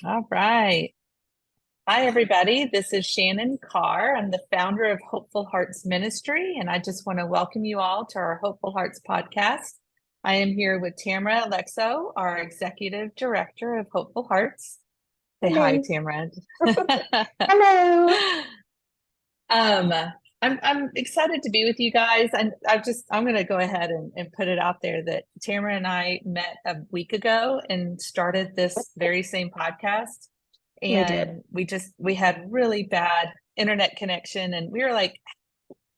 All right. Hi, everybody. This is Shannon Carr. I'm the founder of Hopeful Hearts Ministry, and I just want to welcome you all to our Hopeful Hearts podcast. I am here with Tamara Alexo, our executive director of Hopeful Hearts. Say hi, Hello. Tamara. Hello. Um, I'm excited to be with you guys, and I'm going to go ahead and put it out there that Tamara and I met a week ago and started this very same podcast, We did. and we had really bad internet connection, and we were like,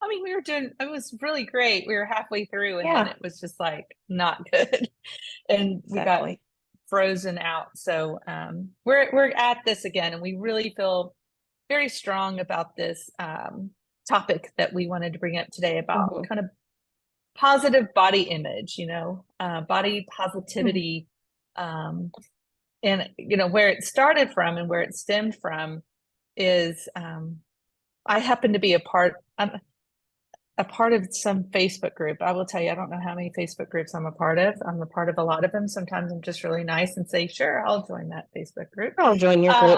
I mean, we were doing it was really great. We were halfway through, and then Yeah, it was just like not good, and we got exactly. frozen out. So we're at this again, and we really feel very strong about this topic that we wanted to bring up today about Mhm. kind of positive body image, body Mhm. positivity, um, and where it started from and where it stemmed from is I happen to be I'm a part of some Facebook group. I will tell you, I don't know how many Facebook groups I'm a part of. I'm a part of a lot of them. Sometimes I'm just really nice and say, sure, I'll join that Facebook group. I'll join your group.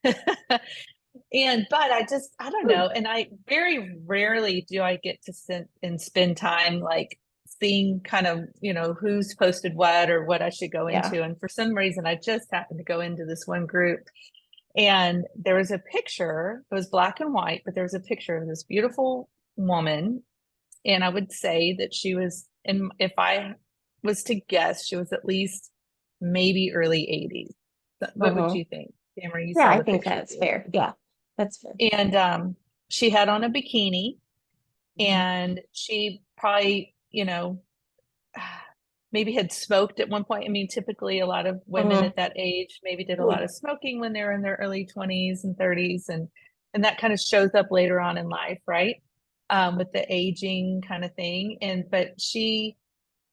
Um, but I don't know. And I very rarely do I get to sit and spend time like seeing kind of, who's posted what or what I should go Yeah. into. And for some reason, I just happened to go into this one group and there was a picture, it was black and white, but there was a picture of this beautiful woman. And I would say that she was, and if I was to guess, she was at least maybe early 80s. What would Uh-huh. you think? Tamara, you Yeah, saw I the think picture that's too. fair. Yeah, that's fair. And she had on a bikini Mhm. and she probably, maybe had smoked at one point. I mean, typically a lot of women Mhm. at that age maybe did a lot of smoking when they were in their early 20s and 30s and that kind of shows up later on in life, right? With the aging kind of thing. And but she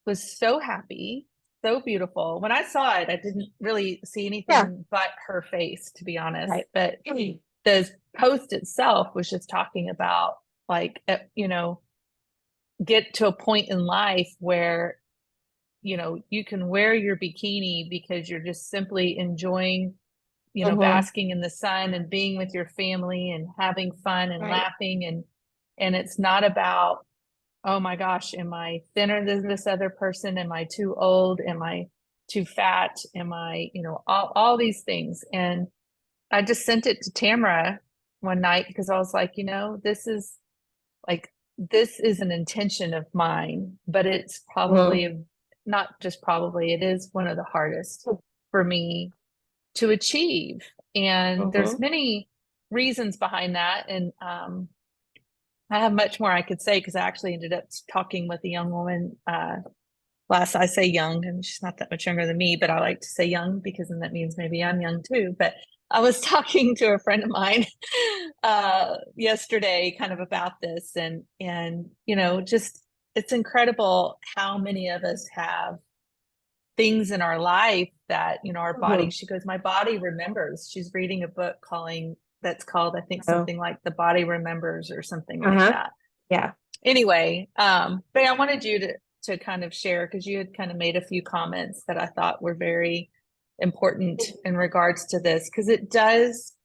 was so happy, so beautiful. When I saw it, I didn't really see Yeah, anything but her face, to be honest. right. But the post itself was just talking about like, get to a point in life where you can wear your bikini because you're just simply enjoying, Mhm. basking in the sun and being with your family and having fun and Right. laughing and it's not about, oh my gosh, am I thinner than this other person? Am I too old? Am I too fat? Am I, all these things. And I just sent it to Tamara one night because I was like, this is an intention of mine, but it's Mhm. probably not just probably, it is one of the hardest for me to achieve. And there's Mhm. many reasons behind that. And I have much more I could say because I actually ended up talking with a young woman I say young, and she's not that much younger than me, but I like to say young because then that means maybe I'm young too. But I was talking to a friend of mine yesterday kind of about this and just it's incredible how many of us have things in our life that, our body, Mhm. she goes, my body remembers. She's reading a book that's called, I think So, something like The Body Remembers or something like uh-huh. that. Yeah. Anyway, but I wanted you to kind of share because you had kind of made a few comments that I thought were very important in regards to this because it does.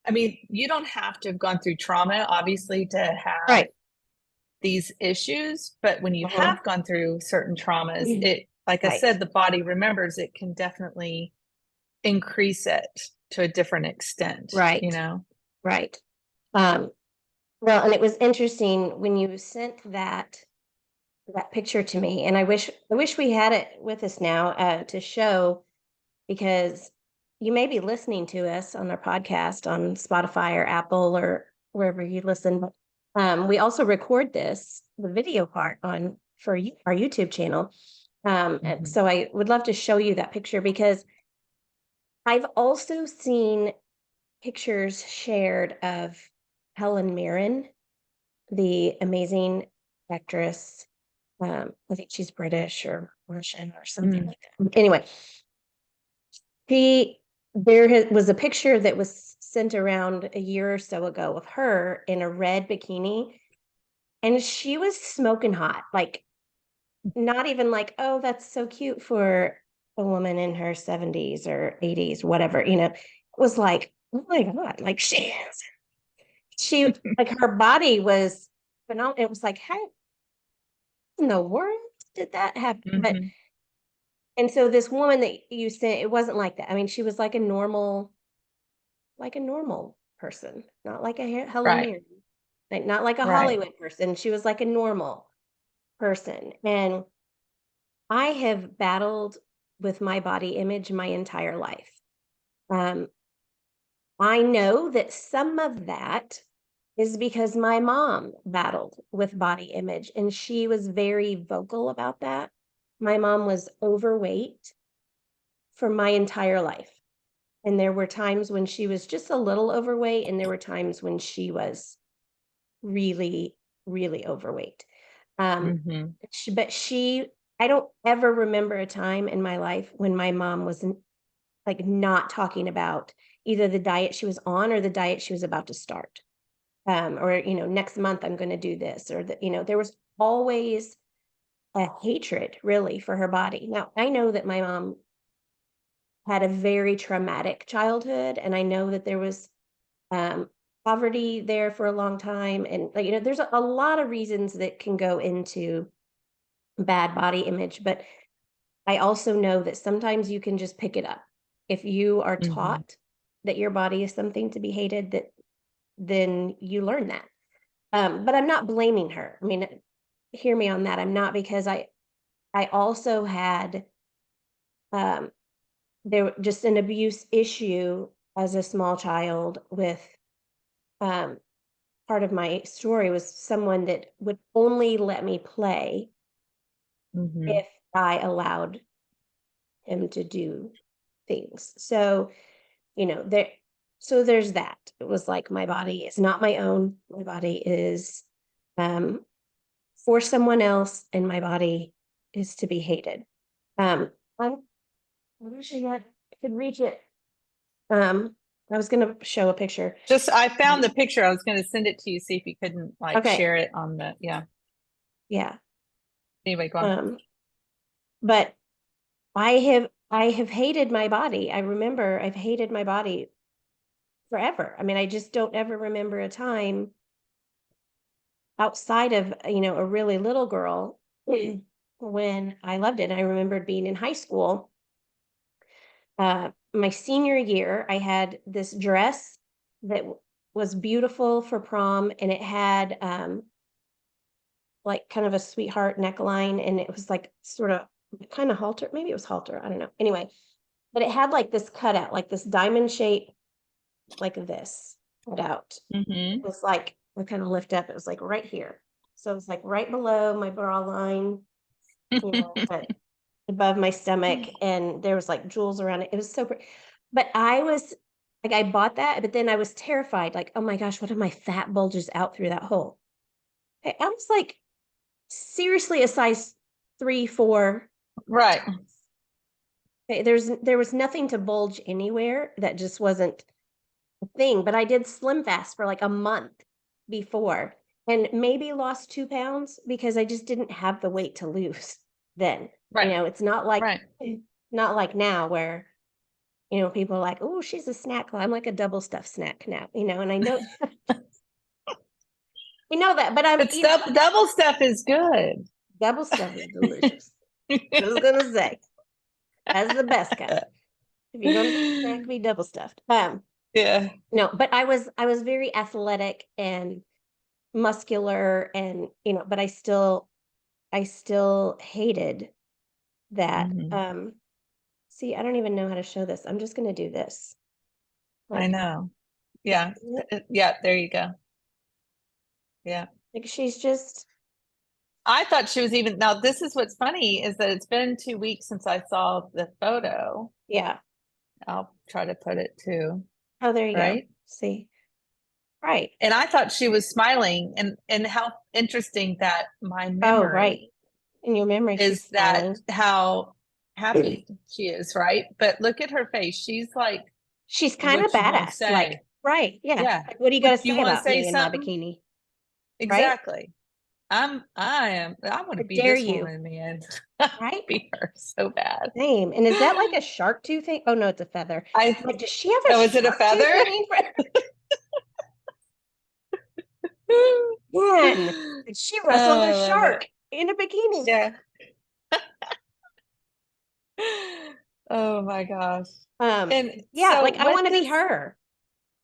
I mean, you don't have to have gone through trauma, obviously, to have Right. these issues, but when you Mhm. have gone through certain traumas, it, like I Right. said, the body remembers it can definitely increase it to a different extent, Right. you know? Right. Um, well, and it was interesting when you sent that picture to me, and I wish we had it with us now to show because you may be listening to us on our podcast on Spotify or Apple or wherever you listen. But we also record the video part on for our YouTube channel. And Mhm. so I would love to show you that picture because I've also seen pictures shared of Helen Mirren, the amazing actress. I think she's British or Russian or something Mm. like that. Anyway, She was a picture that was sent around a year or so ago of her in a red bikini, and she was smoking hot, like, not even like, "Oh, that's so cute for," a woman in her 70s or 80s, whatever, it was like, oh my God, like she like her body was phenomenal. It was like, how in the world did that happen? But Hmm. and so this woman that you said, it wasn't like that. I mean, she was like a normal person, not like a Helen Right. Mirren, like not like a Right. Hollywood person. She was like a normal person. And I have battled with my body image my entire life. Um, I know that some of that is because my mom battled with body image and she was very vocal about that. My mom was overweight for my entire life. And there were times when she was just a little overweight, and there were times when she was really, really overweight. Um, Hmm. but I don't ever remember a time in my life when my mom was like not talking about either the diet she was on or the diet she was about to start. Or, next month I'm going to do this, or there was always a hatred really for her body. Now, I know that my mom had a very traumatic childhood, and I know that there was um, poverty there for a long time. And, like, there's a lot of reasons that can go into bad body image. But I also know that sometimes you can just pick it up. If you are Hmm. taught that your body is something to be hated, that then you learn that. But I'm not blaming her. I mean, hear me on that. I'm not, because I also had um, there just an abuse issue as a small child with um, part of my story was someone that would only let me play Hmm. if I allowed him to do things. So, there so there's that. It was like my body is not my own. My body is um for someone else, and my body is to be hated. I wish I could reach it. Um I was gonna show a picture. Just, I found Um, the picture. I was going to send it to you, see if you couldn't like okay, share it on the, yeah. yeah. Anyway, go on. Um, but I have hated my body. I remember I've hated my body forever. I mean, I just don't ever remember a time outside of, a really little girl when I loved it. I remembered being in high school. My senior year, I had this dress that was beautiful for prom, and it had like kind of a sweetheart neckline, and it was like sort of kind of halter. Maybe it was halter. I don't know. Anyway, but it had like this cutout, like this diamond shape, like this cut out. It Hmm. was like, I kind of lift up, it was like right here. So it was like right below my bra line, but above my stomach, and there was like jewels around it. It was so pretty. But I was like, I bought that, but then I was terrified, like, oh my gosh, what if my fat bulges out through that hole? I was like seriously a size 3, 4. Right. Okay, there was nothing to bulge anywhere. That just wasn't a thing. But I did Slim Fast for like a month before, and maybe lost 2 pounds because I just didn't have the weight to lose then. Right. It's not like now where, people are like, oh, she's a snack. I'm like a double stuffed snack now, and I know I know that, but I'm, But stuff, double stuff is good. double stuff is delicious. Just gonna say, that's the best kind. If you're gonna be a snack, be double stuffed. Yeah. No, but I was very athletic and muscular, and but I still hated that. Hmm. See, I don't even know how to show this. I'm just gonna do this. I Like, know. just Yeah. Yeah, there you go. Yeah. like she's just, I thought she was even, now this is what's funny is that it's been 2 weeks since I saw the photo. yeah. I'll try to put it too, Oh, there you go. right? See, right. And I thought she was smiling, and how interesting that my Oh, right. memory In your memory, she's is that smiling. how happy she is, right? But look at her face. She's like, She's kind of what you gonna badass. Like, say? right. Yeah. Yeah. Like, what do you got What, to you say want to about say me in my something? bikini? Right. Exactly. I want I to be dare this you, woman, man. I want to right? be her so bad. Same. And is that like a shark tooth thing? Oh no, it's a feather. I Like, does she have a Oh, is it a shark tooth feather? hanging from man? Did she wrestle Oh, a I love it. shark in a bikini? Yeah. Oh my gosh. And Yeah, so like I what want to be does her.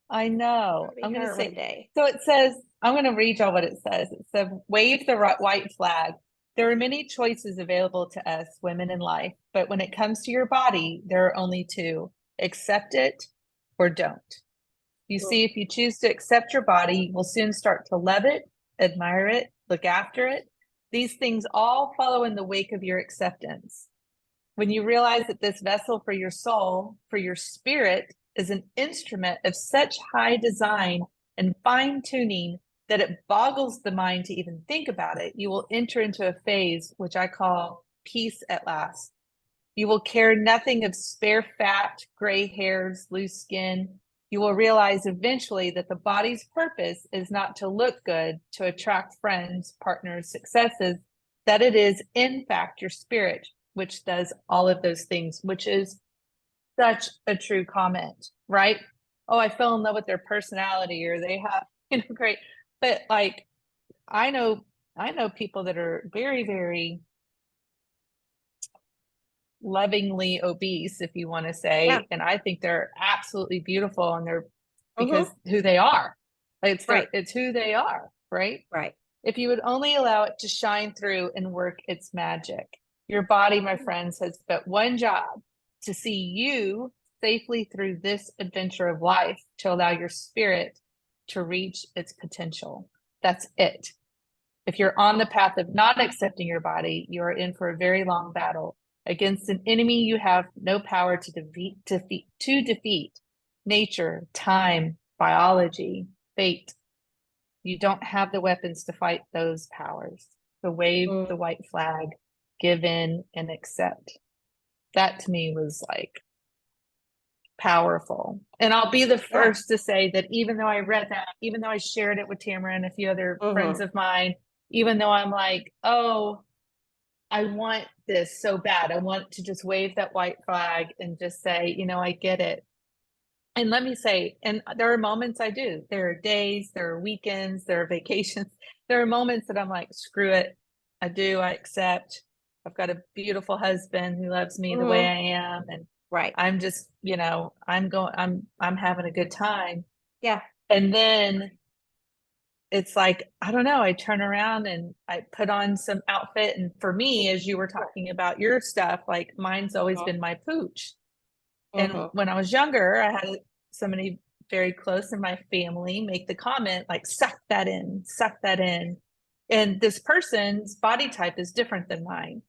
I I want know? to be I'm going to her one say, day. so it says, I'm going to read y'all what it says. It said, wave the white flag. There are many choices available to us women in life, but when it comes to your body, there are only two: accept it or don't. You Mm, see, if you choose to accept your body, you will soon start to love it, admire it, look after it. These things all follow in the wake of your acceptance. When you realize that this vessel for your soul, for your spirit, is an instrument of such high design and fine tuning that it boggles the mind to even think about it, you will enter into a phase which I call peace at last. You will care nothing of spare fat, gray hairs, loose skin. You will realize eventually that the body's purpose is not to look good, to attract friends, partners, successes, that it is, in fact, your spirit, which does all of those things, which is such a true comment, right? Oh, I fell in love with their personality, or they have, great. But like, I know, I know people that are very, very lovingly obese, if you want to yeah. say, and I think they're absolutely beautiful, and they're because Mm-hmm. who they are. Like Right. it's who they are, right? Right. If you would only allow it to shine through and work its magic. Your body, my friends, has but one job: to see you safely through this adventure of life, to allow your spirit to reach its potential. That's it. If you're on the path of not accepting your body, you are in for a very long battle against an enemy you have no power to defeat. Nature, time, biology, fate. You don't have the weapons to fight those powers. So wave Mm, the white flag, give in and accept. That to me was like powerful. And I'll be the yeah. first to say that even though I read that, even though I shared it with Tamara and a few other friends Mm-hmm. of mine, even though I'm like, oh, I want this so bad. I want to just wave that white flag and just say, I get it. And let me say, and there are moments I do. There are days, there are weekends, there are vacations. There are moments that I'm like, screw it. I accept. I've got a beautiful husband who loves me the way Mm-hmm. I am. And Right. I'm just, I'm having a good time. Yeah. And then it's like, I don't know, I turn around and I put on some outfit. And for me, as you were talking about your stuff, like mine's always Mm-hmm. been my pooch. And Mm-hmm. when I was younger, I had somebody very close in my family make the comment, like, suck that in, suck that in. And this person's body type is different than mine.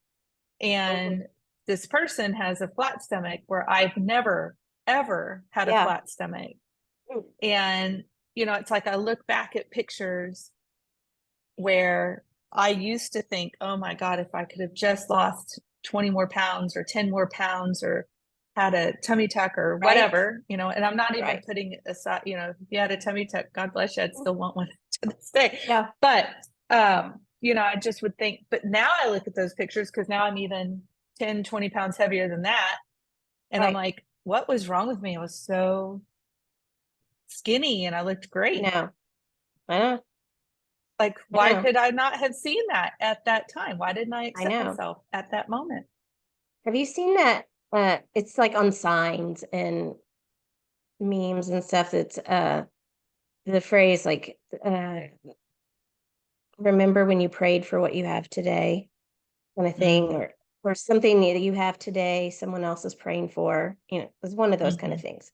Mm-hmm. And this person has a flat stomach where I've never, ever had a Yeah. flat stomach. Mm, And, it's like I look back at pictures where I used to think, oh my God, if I could have just lost 20 more pounds or 10 more pounds or had a tummy tuck or right. whatever, and I'm not even Right. putting aside, if you had a tummy tuck, God bless you, I'd still want one to this day. Yeah. But, I just would think, but now I look at those pictures because now I'm even 10, 20 pounds heavier than that. And I'm Right. like, what was wrong with me? I was so skinny and I looked I great. know. I know. Like, I why know. could I not have seen that at that time? Why didn't I I accept know. myself at that moment? Have you seen that? It's like on signs and memes and stuff. It's the phrase like remember when you prayed for what you have today, kind of thing, Mm, or something that you have today, someone else is praying for. It's one of those kind of mhm. things.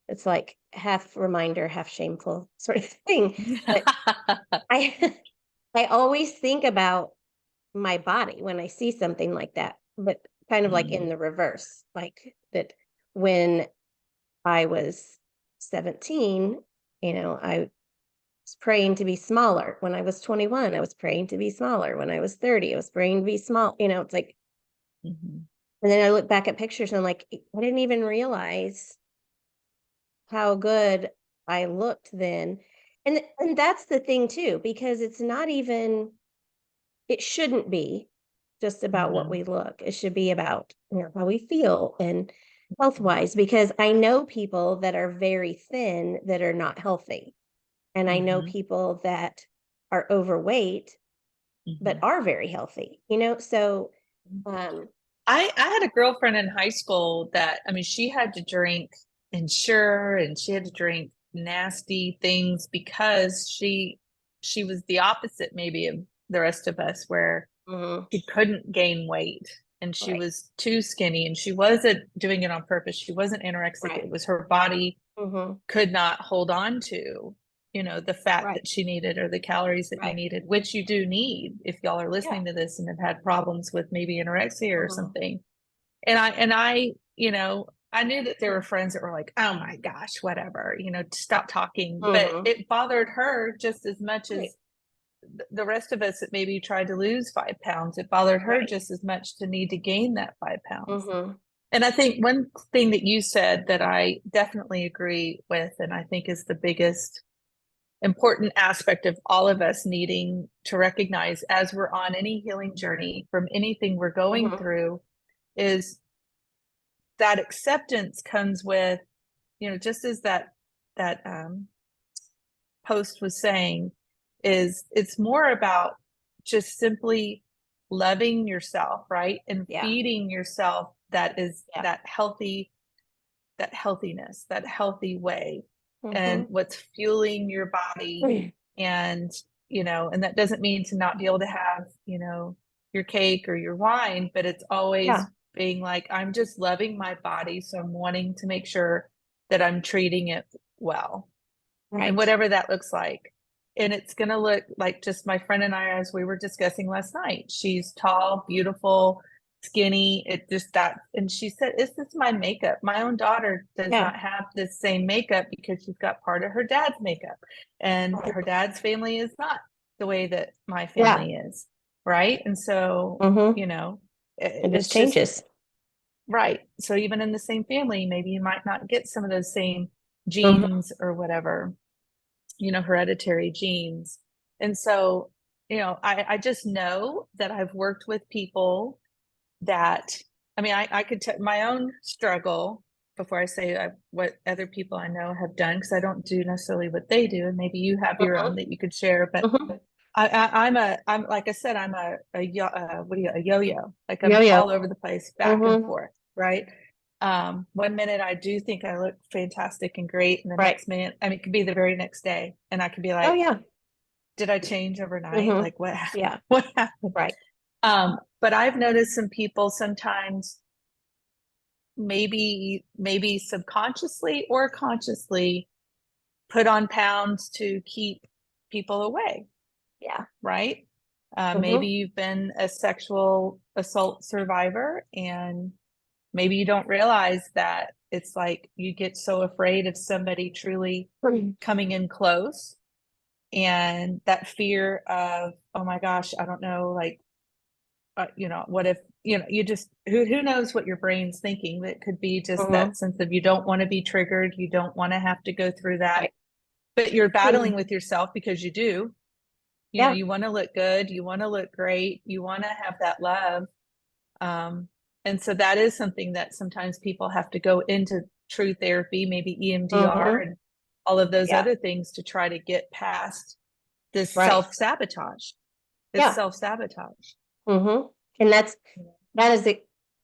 It's like half reminder, half shameful sort of thing. But I I always think about my body when I see something like that, but kind of like Mm, in the reverse, like that when I was 17, I was praying to be smaller. When I was 21, I was praying to be smaller. When I was 30, I was praying to be small. It's like, mhm, and then I look back at pictures and I'm like, I didn't even realize how good I looked then. And that's the thing too, because it's not even it shouldn't be just about what Mhm. we look. It should be about, how we feel and health-wise, because I know people that are very thin that are not healthy, and I know Mhm. people that are overweight but Mhm. are very healthy, So, um, I had a girlfriend in high school that, I mean, she had to drink Ensure and she had to drink nasty things because she was the opposite maybe of the rest of us, where mhm, she couldn't gain weight and she right, was too skinny, and she wasn't doing it on purpose. She wasn't anorexic. right, It was her body mhm, could not hold on to, the fat right, that she needed or the calories that you right. needed, which you do need if y'all are Yeah, listening to this and have had problems with maybe anorexia or mhm, something. And I, I knew that there were friends that were like, oh my gosh, whatever, stop talking. But mhm, it bothered her just as much right, as the rest of us that maybe tried to lose 5 pounds. It bothered her right, just as much to need to gain that 5 pounds. mhm, And I think one thing that you said that I definitely agree with, and I think is the biggest important aspect of all of us needing to recognize as we're on any healing journey from anything we're going mhm, through, is that acceptance comes with, just as that post was saying, is it's more about just simply loving yourself, right? And yeah, feeding yourself that is yeah, that healthiness, that healthy way, and mhm, what's fueling your body. mm, And, and that doesn't mean to not be able to have, your cake or your wine, but it's yeah, always being like, I'm just loving my body. So I'm wanting to make sure that I'm treating it well, and right, whatever that looks like. And it's going to look like just my friend and I, as we were discussing last night. She's tall, beautiful, skinny. It just that. And she said, "Is this my makeup? My own daughter does yeah, not have the same makeup because she's got part of her dad's makeup. And right, her dad's family is not the way that my yeah, family is. Right. And so, mhm, you know, it just it's just changes. right. So even in the same family, maybe you might not get some of those same Mhm, genes or whatever, hereditary genes. And so, I just know that I've worked with people that, I mean, I could tell my own struggle before I say what other people I know have done, because I don't do necessarily what they do. And maybe you have your mhm, own that you could share. But mhm, I'm like I said, I'm a yo-yo. Like I'm yo-yo, all over the place, back and mhm, forth, right? One minute I do think I look fantastic and great, and the right, next minute, I mean, it could be the very next day, and I could be oh, like, yeah, did I change overnight? mhm, Like what yeah, what happened? right, But I've noticed some people sometimes, maybe subconsciously or consciously, put on pounds to keep people away, yeah, right? Maybe mhm, you've been a sexual assault survivor, and maybe you don't realize that it's like you get so afraid of somebody truly mm, coming in close, and that fear of, oh my gosh, I don't know, like, what if, you just, who knows what your brain's thinking. That could be just mhm, that sense of, you don't want to be triggered, you don't want to have to go through that, right, but you're battling mhm, with yourself because you do. yeah, You want to look good, you want to look great, you want to have that love. Um, and so that is something that sometimes people have to go into true therapy, maybe EMDR mhm, and all of those yeah, other things, to try to get past this right, self-sabotage. This yeah, self-sabotage. mhm, and that is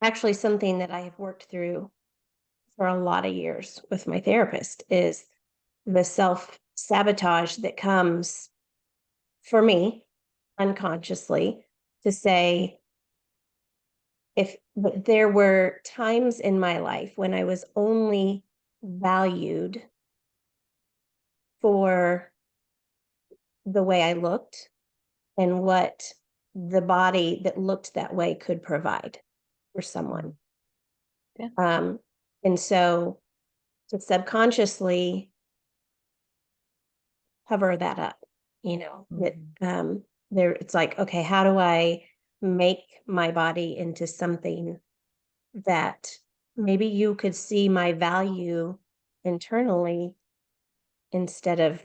actually something that I have worked through for a lot of years with my therapist, is the self-sabotage that comes for me unconsciously, to say, if but there were times in my life when I was only valued for the way I looked and what the body that looked that way could provide for Mhm. someone. Yeah. Um, and so to subconsciously cover that up, that Mhm. there it's like, okay, how do I make my body into something that maybe you could see my value internally instead of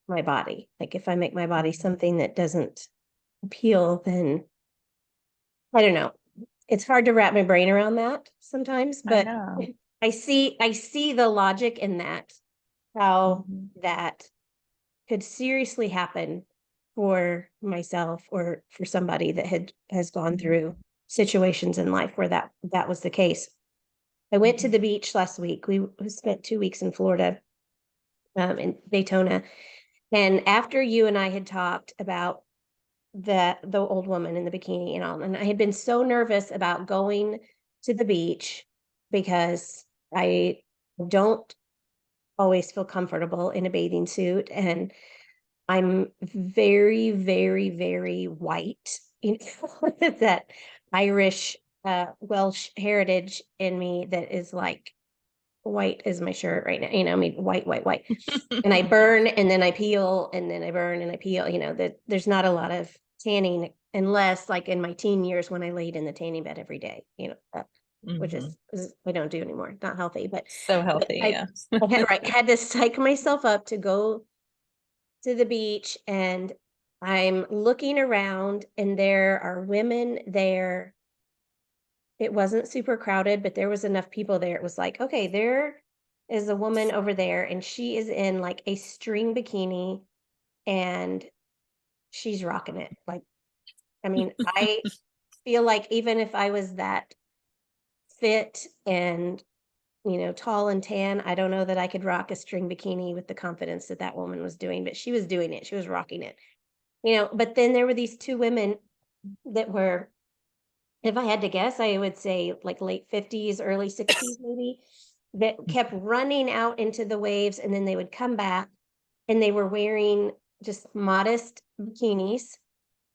my body? Like if I make my body Mhm. something that doesn't appeal, then I don't know. It's hard to wrap my brain around that sometimes, I but know. I see the logic in that, how Mhm. that could seriously happen for myself or for somebody that has gone Mhm. through situations in life where that was the case. I went to Mhm. the beach last week. We spent 2 weeks in Florida, in Daytona, and after you and I had talked about the old woman in the bikini and all, and I had been so nervous about going to the beach because I don't always feel comfortable in a bathing suit, and I'm very, very, very white. You know, that Irish, Welsh heritage in me that is like white as my shirt right now. You know, I mean, white, white, white. And I burn and then I peel and then I burn and I peel. You know, that there's not a lot of tanning unless like in my teen years when I laid in the tanning bed every day. You know, which Mhm. is I don't do anymore. Not healthy, So but healthy, yeah. I had, right, had to psych myself up to go to the beach, and I'm looking around and there are women there. It wasn't super crowded, but there was enough people there. It was like, okay, there is a woman over there and she is in like a string bikini and she's rocking it. Like, I mean, I feel like even if I was that fit and, tall and tan, I don't know that I could rock a string bikini with the confidence that that woman was doing, but she was doing it. She was rocking it. But then there were these two women that were, if I had to guess, I would say like late 50s, early 60s, maybe, that kept running out into the waves and then they would come back and they were wearing just modest bikinis.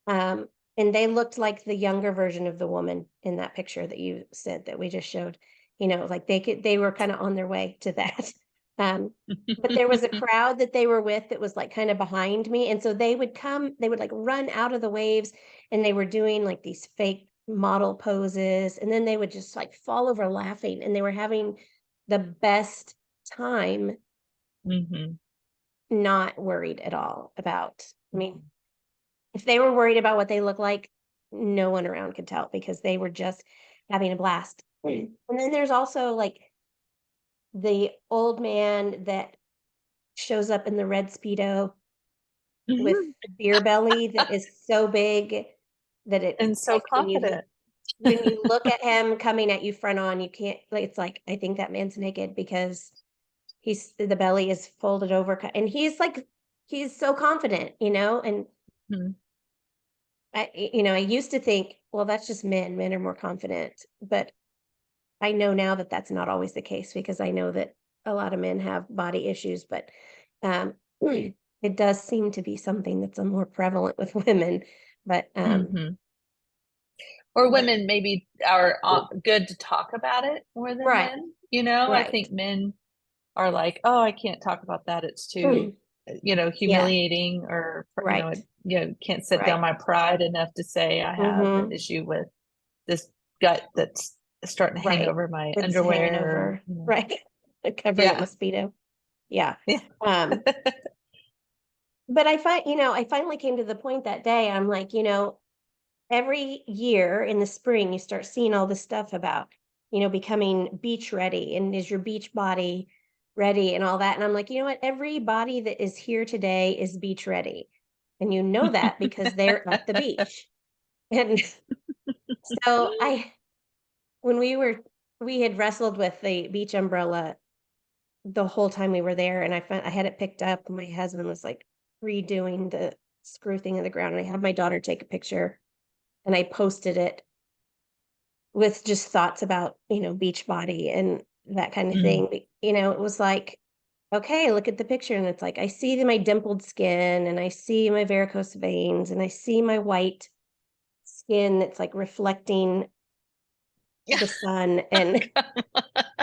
Um, and they looked like the younger version of the woman in that picture that you said that we just showed. Like they were kind of on their way to that. Um, but there was a crowd that they were with that was like kind of behind me. And so they would like run out of the waves and they were doing like these fake model poses. And then they would just like fall over laughing and they were having the best time, Mhm. not worried at all about, I mean, if they were worried about what they look like, no one around could tell because they were just having a blast. And then there's also like the old man that shows up in the red Speedo with Mhm. a beer belly that is so big that it's And so like confident. when you look at him coming at you front on, you can't, like, it's like, I think that man's naked because the belly is folded over and he's so confident, and Mhm. I used to think, well, that's just men. Men are more confident, but I know now that that's not always the case because I know that a lot of men have body issues, but um, it does seem to be something that's a more prevalent with women. But Mhm. Or but women maybe are good to talk about it more than right, men. I right, think men are like, oh, I can't talk about that. It's too, yeah, humiliating, or, right, can't set down right. my pride enough to say I have an Mm-hmm. issue with this gut that's starting to hang Right. over my It's hanging underwear. over, right? Covering it Yeah. with Speedo. Yeah. Yeah. Um, but I finally came to the point that day. I'm like, every year in the spring, you start seeing all this stuff about, becoming beach ready and is your beach body ready and all that. And I'm like, you know what? Every body that is here today is beach ready. And you know that because they're at the beach. And so when we had wrestled with the beach umbrella the whole time we were there, and I had it picked up, and my husband was like redoing the screw thing in the ground. And I had my daughter take a picture and I posted it with just thoughts about, beach body and that kind of Mm. thing. It was like, okay, look at the picture. And it's like, I see my dimpled skin and I see my varicose veins and I see my white skin that's like reflecting Yeah. the sun and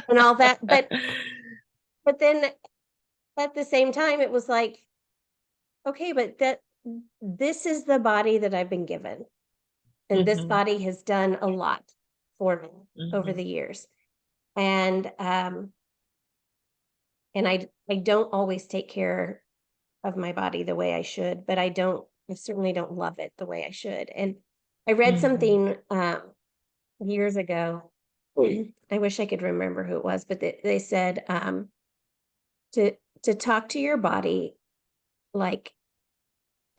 all that. But then at the same time, it was like, okay, but this is the body that I've been given. And this Mhm. body has done a lot for me over Mhm. the years. And I don't always take care of my body the way I should, but I don't I certainly don't love it the way I should. And I read Mhm. something years ago. I wish I could remember who it was, but they said to talk to your body like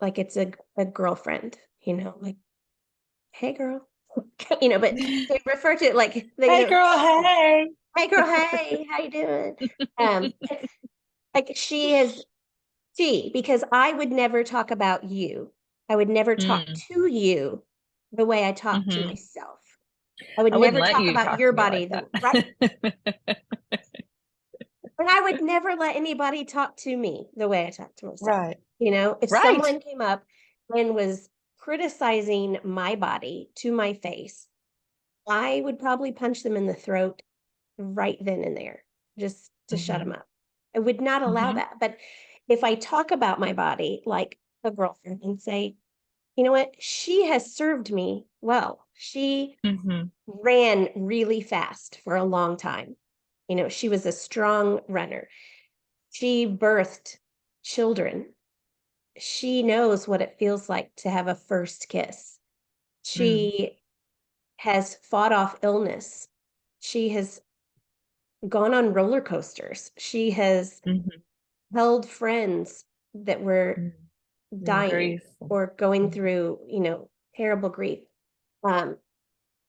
it's a girlfriend, like, hey girl, but they refer to it like Hey girl, hey. hey girl, hey, how you doing? Um, like because I would never talk about you. I would never talk Mm, to you the way I talk to mhm. myself. I would I wouldn't never let talk you about talk your to me body like the right, that. but I would never let anybody talk to me the way I talk to myself. Right. If Right. someone came up and was criticizing my body to my face, I would probably punch them in the throat right then and there, just to shut them Mhm. up. I would not allow Mhm. that. But if I talk about my body like a girlfriend and say, you know what, she has served me well. She Mhm. ran really fast for a long time. She was a strong runner. She birthed children. She knows what it feels like to have a first kiss. Mm. She has fought off illness. She has gone on roller coasters. She has Mhm. held friends that were Mm. And dying grief. or going Mhm. through, terrible grief. Um,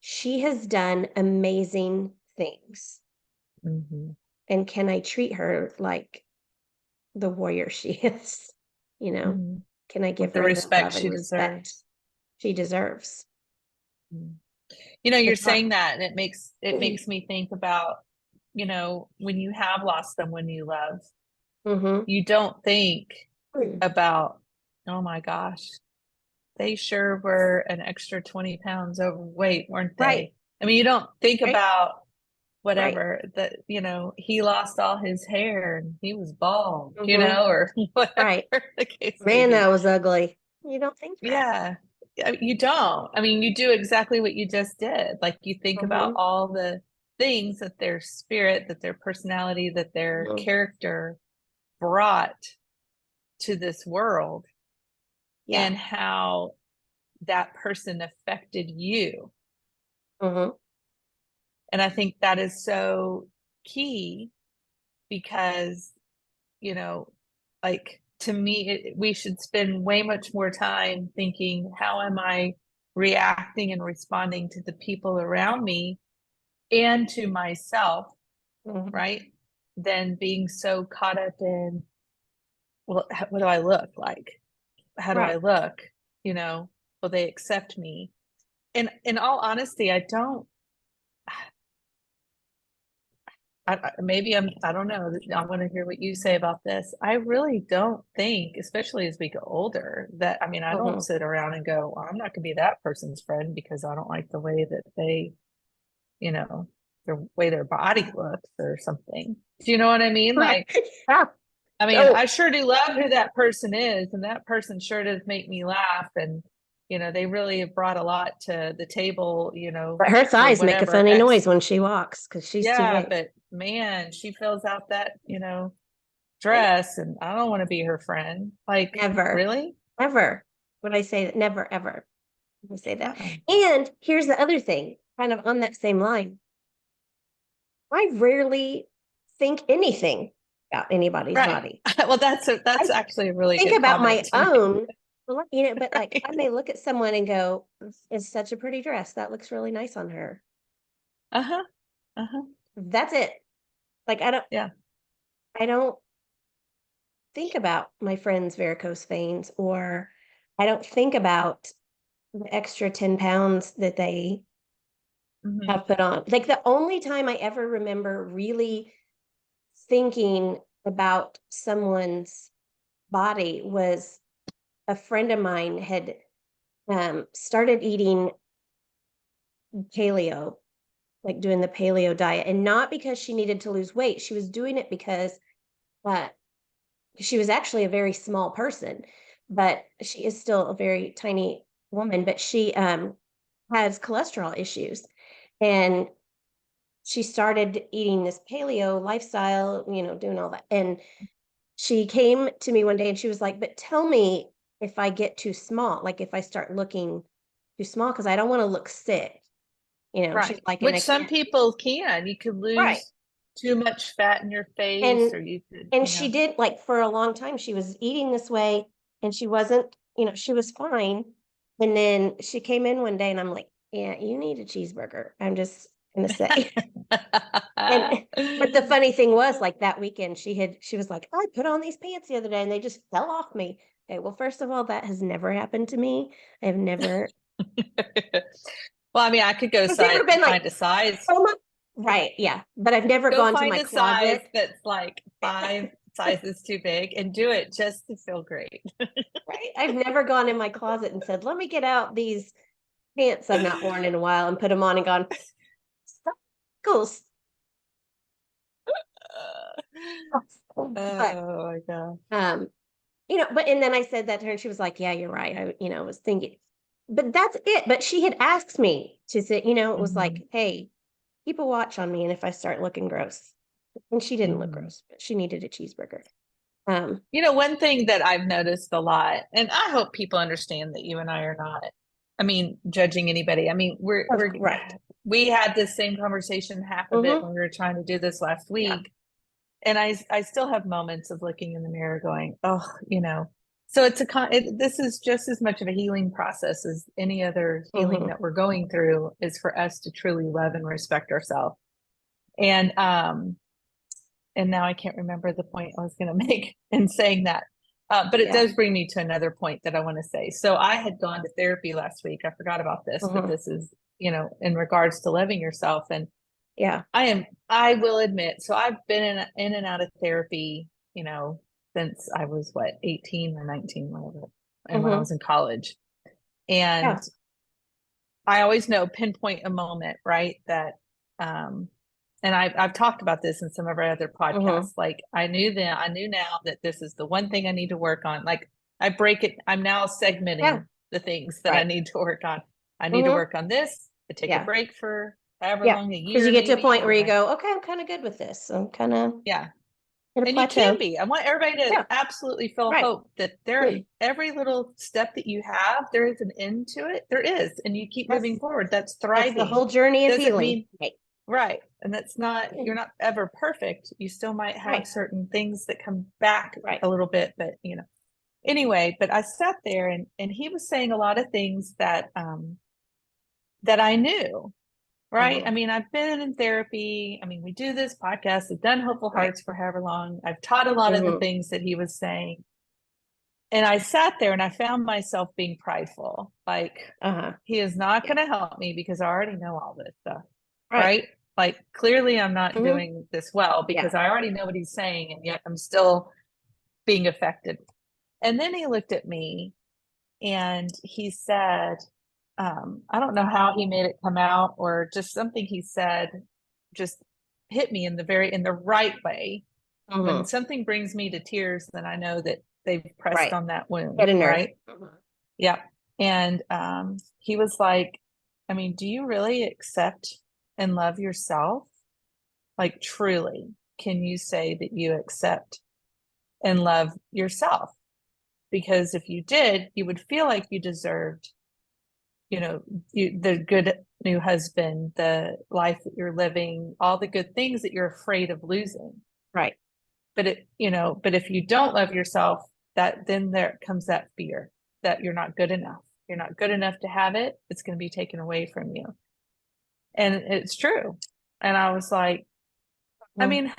she has done amazing things. Mhm. And can I treat her like the warrior she is? You know, Mhm. can I With give the her the respect love and she respect deserves. she deserves? Mm. You're It's hard. saying that and it makes me think about, when you have lost someone you love, Mhm. you don't think Mm. about, oh my gosh, they sure were an extra 20 pounds overweight, weren't Right, they? I mean, you don't think right, about right. whatever that, he lost all his hair and he was bald, Mhm. or whatever Right. the case may Man, that be. was ugly. You don't think that. Yeah. You don't. I mean, you do exactly what you just did. Like you think about Mhm. all the things that their spirit, that their personality, that their Mhm. character brought to this world Yeah. and how that person affected you. Mhm. And I think that is so key because, you know, like to me, we should spend way much more time thinking, how am I reacting and responding to the people around me and to myself, Mhm. right? Than being so caught up in, well, what do I look like? How do I Right. look? You know, will they accept me? And in all honesty, I don't. Maybe I don't know. I want to hear what you say about this. I really don't think, especially as we get older, that I mean, I don't Mhm. sit around and go, well, I'm not going to be that person's friend because I don't like the way that they, you know, the way their body looks or something. Do you know what I mean? Right. Like, Yeah. I mean, Oh, I sure do love who that person is, and that person sure does make me laugh. And, they really have brought a lot to the table, but her for thighs make a whatever funny X. noise when she walks because she's too Yeah, big. but man, she fills out that, Right? dress, and I don't want to be her friend. Like, Never, really? ever would I say that. Never, ever would I say that. Uh-uh. And here's the other thing, kind of on that same line. I rarely think anything about anybody's Right. body. Well, that's I actually a really think good about comment my to own, but like I make. may look at someone and go, it's such a pretty dress. That looks really nice on her. Uh-huh. Uh-huh. That's it. Like Yeah. I don't think about my friend's varicose veins, or I don't think about the extra 10 pounds that they Hmm. have put on. Like the only time I ever remember really thinking about someone's body was a friend of mine had started eating paleo, like doing the paleo diet, and not because she needed to lose weight. She was doing it because uh, she was actually a very small person, but she is still a very tiny woman. But she has cholesterol issues, and she started eating this paleo lifestyle, doing all that. And she came to me one day and she was like, "But tell me, if I get too small, like if I start looking too small, because I don't want to look sick. She's Right. like, and Which I some can't. people can. You could Right. lose too much fat in your face, And or you could, and she did, like, for a long time, she was eating this way, and she wasn't, she was fine. And then she came in one day and I'm like, yeah, you need a cheeseburger. I'm just gonna say. And but the funny thing was, like, that weekend she was like, I put on these pants the other day and they just fell off me. Okay, well, first of all, that has never happened to me. I've never Well, I mean, I could go I've never been like, find a size. oh my, right, yeah. But I've never Go gone to find my a size closet. that's like 5 sizes too big and do it just to feel great. Right. I've never gone in my closet and said, let me get out these pants I've not worn in a while and put them on and gone, cool. But Oh my god. but and then I said that to her and she was like, yeah, you're right. I was thinking, but that's it. But she had asked me to say, it was Mhm, like, hey, keep a watch on me. And if I start looking gross, and she didn't look mhm. gross, but she needed a cheeseburger. Um, One thing that I've noticed a lot, and I hope people understand that you and I are not, I mean, judging anybody. I mean, right. we had this same conversation, half of it, Mm-hmm. when we were trying to do this last Yeah. week. And I still have moments of looking in the mirror going, oh, so this is just as much of a healing process as any other healing Mm-hmm. that we're going through, is for us to truly love and respect ourselves. And now I can't remember the point I was going to make in saying that. But it Yeah. does bring me to another point that I want to say. So I had gone to therapy last week. I forgot about this, but Mm-hmm. this is, in regards to loving yourself. And Yeah. I will admit, so I've been in and out of therapy, since I was 18 or 19, whatever, and when I Mm-hmm. was in college. And Yeah. I always know pinpoint a moment, right? That, and I've talked about this in some of our other Mm-hmm. podcasts. Like I knew now that this is the one thing I need to work on. Like I break it, I'm now Yeah. segmenting the things that I Right. need to work on. I need to Mm-hmm. work on this. I take a Yeah. break for however Yeah. long, a Because you year get to a maybe, point and where then you go, okay, I'm kind of good with this. I'm kind of yeah. at a And you can plateau. be. I want everybody to Yeah. absolutely feel Right. hope that every little step that you have, there is an end to it. There is, and you keep moving That's forward. That's that's the thriving. whole journey of Doesn't healing. mean Right. right. And that's not, you're not ever perfect. You still might have Right. certain things that come back Right. a little bit, but anyway, but I sat there and he was saying a lot of things that I knew. Right. I Mm-hmm. mean, I've been in therapy. I mean, we do this podcast. I've done Hopeful Right. Hearts for however long. I've taught a lot of the Mm-hmm. things that he was saying. And I sat there and I found myself being prideful. Like, Uh-huh. he is not Yeah. going to help me because I already know all this stuff. Right. Right. Like, clearly I'm not Mm-hmm. doing this well because Yeah. I already know what he's saying. And yet I'm still being affected. And then he looked at me and he said, I don't know how he made it come out, or just something he said just hit me in the right way. When Mm-hmm. something brings me to tears, then I know that they've pressed Right. on that wound, Hit a nerve. right? Mhm. Yeah. And he was like, I mean, do you really accept and love yourself? Like, truly, can you say that you accept and love yourself? Because if you did, you would feel like you deserved, the good new husband, the life that you're living, all the good things that you're afraid of losing. Right. But if you don't love yourself, that then there comes that fear that you're not good enough. You're not good enough to have it. It's going to be taken away from you. And it's true. And I was like, I Mm-hmm. mean,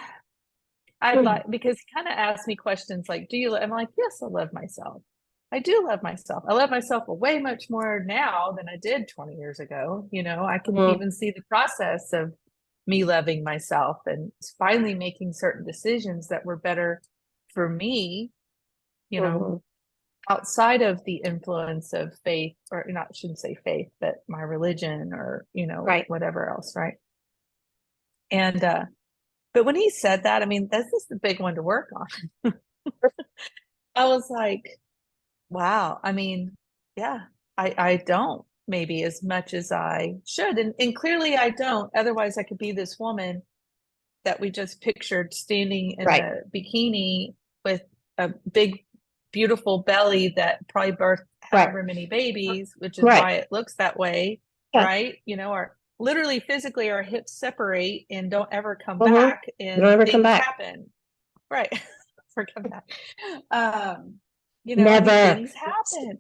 I'd like, because he kind of asked me questions like, I'm like, yes, I love myself. I do love myself. I love myself way much more now than I did 20 years ago. I can Mm-hmm. even see the process of me loving myself and finally making certain decisions that were better for me, you know, Mm-hmm. outside of the influence of faith, or not, I shouldn't say faith, but my religion, or, Right. whatever else. Right. And, but when he said that, I mean, this is the big one to work on. I was like, wow. I mean, yeah, I don't maybe as much as I should. And clearly I don't. Otherwise, I could be this woman that we just pictured standing in Right. a bikini with a big beautiful belly that probably birthed Right. however many babies, which is Right. why it looks that way, Yeah. right? Our literally physically our hips separate and don't ever come Mm-hmm. back, Don't and ever come things back. happen. Right. Never come back. Um, I mean, Never. things happen.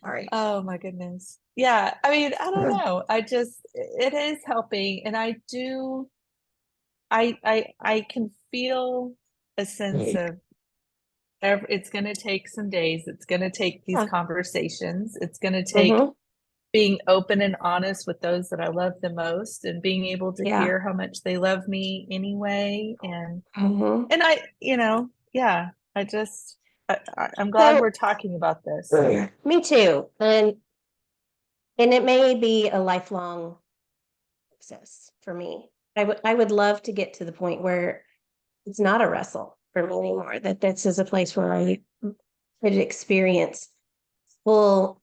All right. Oh my goodness. Yeah. I mean, I don't know. It is helping. And I can feel a sense of it's going to take some days. It's going to take these Yeah. conversations. It's going to take Mm-hmm. being open and honest with those that I love the most, and being able to Yeah. hear how much they love me anyway. And, Mm-hmm. and yeah, I'm glad So we're talking about this. me too. And it may be a lifelong process for me. I would love to get to the point where it's not a wrestle for me anymore. That this is a place where I could experience full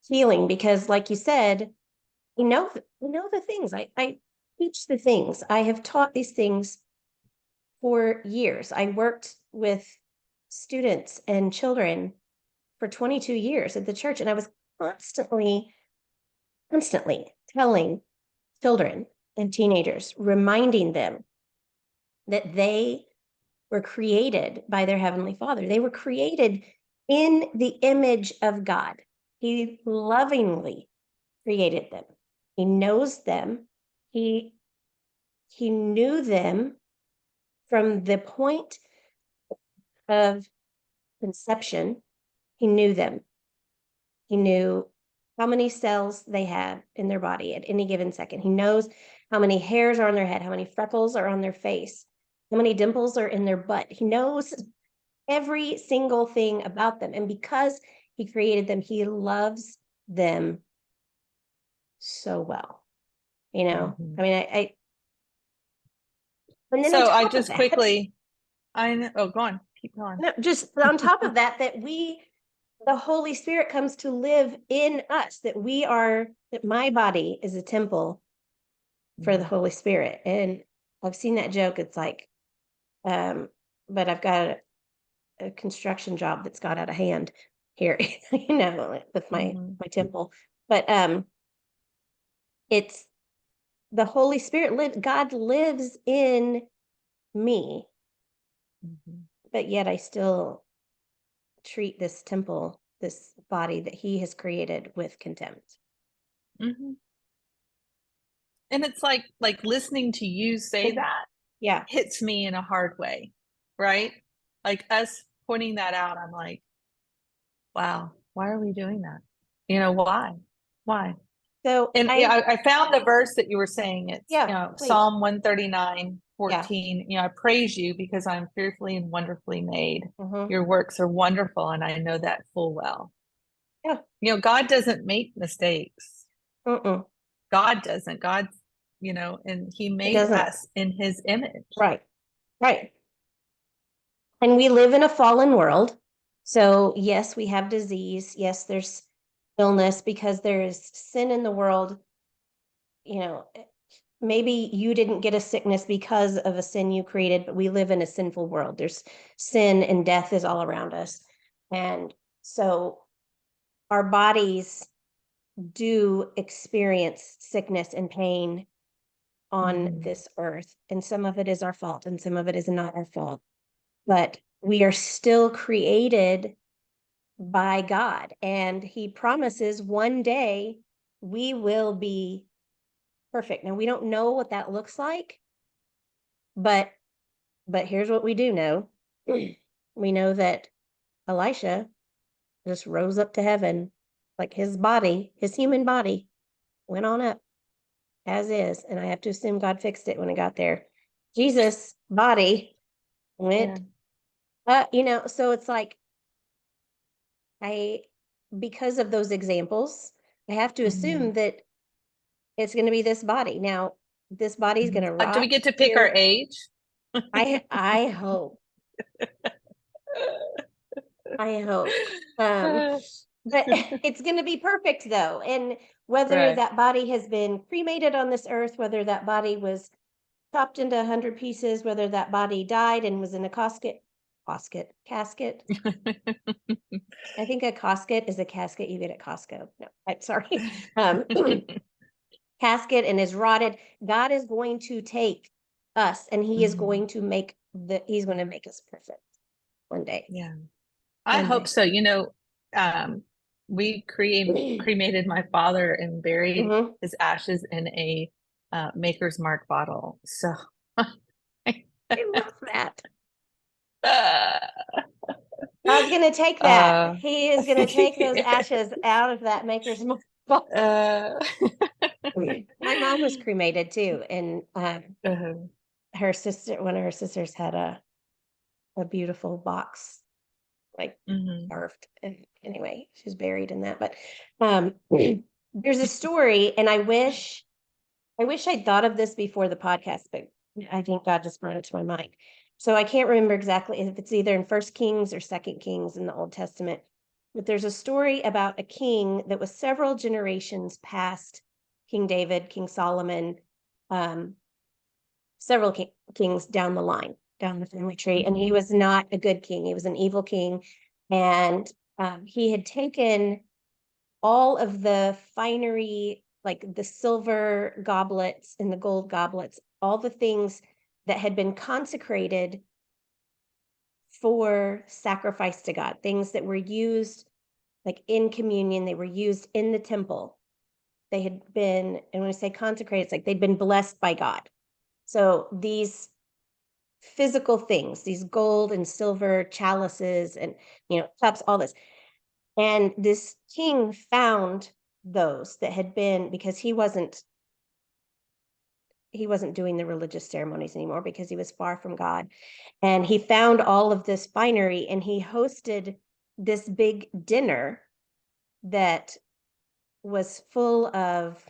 healing, because like you said, we know the things. I teach the things. I have taught these things for years. I worked with students and children for 22 years at the church, and I was constantly telling children and teenagers, reminding them that they were created by their Heavenly Father. They were created in the image of God. He lovingly created them. He knows them. He he knew them from the point of conception. He knew them. He knew how many cells they had in their body at any given second. He knows how many hairs are on their head, how many freckles are on their face, how many dimples are in their butt. He knows every single thing about them. And because he created them, he loves them so well. Mhm. I mean, I and then on So I top of just that, quickly, I know, oh, go on, keep going. no, just on top of that, the Holy Spirit comes to live in us, that my body is a temple for the Mhm. Holy Spirit. And I've seen that joke. It's like, um, but I've got a construction job that's got out of hand here, with my Mhm. temple. But it's the Holy Spirit God lives in me, Mhm. but yet I still treat this temple, this body that he has created, with contempt. Mhm. And it's like listening to you say that Yeah. hits me in a hard way, right? Like us pointing that out, I'm like, wow, why are we doing that? Why? Why? So And yeah, I found the verse that you were saying. It's yeah, please. Psalm 139, Yeah. 14. I praise you because I'm fearfully and wonderfully made. Mm-hmm. Your works are wonderful, and I know that full well. Yeah. God doesn't make mistakes. Mm-mm. God doesn't. And he It made doesn't. us in his image. Right. Right. And we live in a fallen world. So, yes, we have disease. Yes, there's illness because there is sin in the world. Maybe you didn't get a sickness because of a sin you created, but we live in a sinful world. There's sin and death is all around us. And so our bodies do experience sickness and pain on Mhm. this earth. And some of it is our fault and some of it is not our fault. But we are still created by God. And he promises one day we will be perfect. Now we don't know what that looks like, but here's what we do know. We know that Elisha just rose up to heaven, like his body, his human body went on up as is. And I have to assume God fixed it when it got there. Jesus' body Yeah. went so it's like I because of those examples, I have to assume Mhm. that it's going to be this body. Now, this body is going Mhm. to Do we rot get to pick our here. age? I hope. I hope. But it's going to be perfect though. And whether Right. that body has been cremated on this earth, whether that body was chopped into 100 pieces, whether that body died and was in a casket, casket. I think a casket is a casket you get at Costco. No, I'm sorry. Casket and is rotted. God is going to take us and he is going to make he's going to make us perfect one day. Yeah. I One hope day. so. We cremated my father and buried his ashes in a Maker's Mark bottle. So I love that. God's going to take that. He is going to take those ashes out of that Maker's Mark bottle. My mom was cremated too, and her sister, one of her sisters, had a beautiful box, like carved. And anyway, she's buried in that. But there's a story, and I wish I'd thought of this before the podcast, but I think God just brought it to my mind. So I can't remember exactly if it's either in First Kings or Second Kings in the Old Testament, but there's a story about a king that was several generations past King David, King Solomon, several kings down the line, down the family tree, and he was not a good king. He was an evil king, and he had taken all of the finery, like the silver goblets and the gold goblets, all the things that had been consecrated for sacrifice to God, things that were used like in communion, they were used in the temple. They had been, and when I say consecrated, it's like they'd been blessed by God. So these physical things, these gold and silver chalices and, cups, all this. And this king found those that had been, because he wasn't doing the religious ceremonies anymore because he was far from God. And he found all of this finery and he hosted this big dinner that was full of